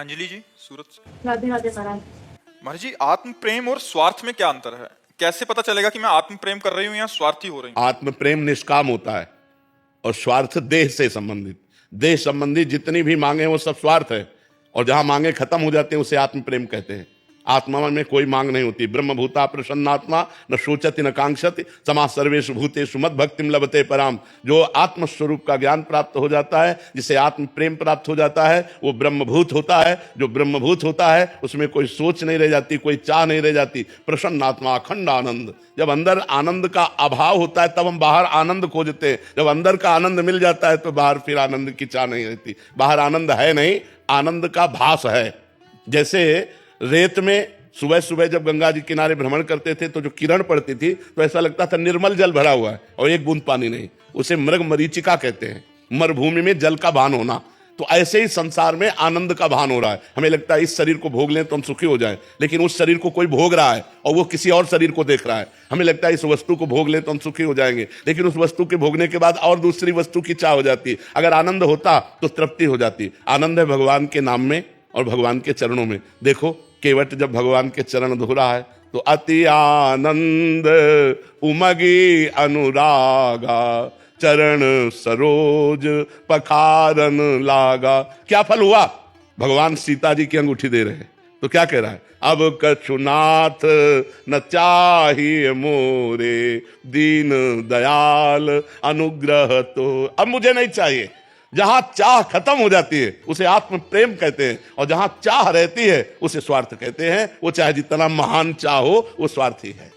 अंजलि जी, सूरत से। राधे राधे महाराज। महाराज जी, आत्म प्रेम और स्वार्थ में क्या अंतर है? कैसे पता चलेगा कि मैं आत्म प्रेम कर रही हूँ या स्वार्थी हो रही हूँ? आत्म प्रेम निष्काम होता है और स्वार्थ देह से संबंधित। देह संबंधी जितनी भी मांगे वो सब स्वार्थ है, और जहां मांगे खत्म हो जाते हैं उसे आत्म प्रेम कहते हैं। आत्मा में कोई मांग नहीं होती। ब्रह्म भूता प्रसन्नात्मा न शोचति न कांक्षति समा सर्वेषु भूतेषु मद भक्तिम लभते पराम। जो आत्म स्वरूप का ज्ञान प्राप्त हो जाता है, जिसे आत्म प्रेम प्राप्त हो जाता है, वो ब्रह्मभूत होता है। जो ब्रह्मभूत होता है उसमें कोई सोच नहीं रह जाती, कोई चाह नहीं रह जाती। प्रसन्नात्मा, अखंड आनंद। जब अंदर आनंद का अभाव होता है तब हम बाहर आनंद खोजते हैं। जब अंदर का आनंद मिल जाता है तो बाहर फिर आनंद की चाह नहीं रहती। बाहर आनंद है नहीं, आनंद का भास है। जैसे रेत में सुबह सुबह जब गंगा जी किनारे भ्रमण करते थे तो जो किरण पड़ती थी तो ऐसा लगता था निर्मल जल भरा हुआ है और एक बूंद पानी नहीं। उसे मृग मरीचिका कहते हैं, मरुभूमि में जल का भान होना। तो ऐसे ही संसार में आनंद का भान हो रहा है। हमें लगता है इस शरीर को भोग लें तो हम सुखी हो जाएं, लेकिन उस शरीर को कोई भोग रहा है और वो किसी और शरीर को देख रहा है। हमें लगता है इस वस्तु को भोग लें तो हम सुखी हो जाएंगे, लेकिन उस वस्तु के भोगने के बाद और दूसरी वस्तु की चाह हो जाती है। अगर आनंद होता तो तृप्ति हो जाती। आनंद है भगवान के नाम में और भगवान के चरणों में। देखो, केवट जब भगवान के चरण धो रहा है तो अति आनंद उमगी अनुरागा चरण सरोज पखारन लागा। क्या फल हुआ? भगवान सीता जी की अंगूठी दे रहे हैं तो क्या कह रहा है? अब कछुनाथ न चाहिए मोरे दीन दयाल अनुग्रह तो। अब मुझे नहीं चाहिए। जहां चाह खत्म हो जाती है उसे आत्म प्रेम कहते हैं, और जहां चाह रहती है उसे स्वार्थ कहते हैं। वो चाहे जितना महान चाह हो, वो स्वार्थी है।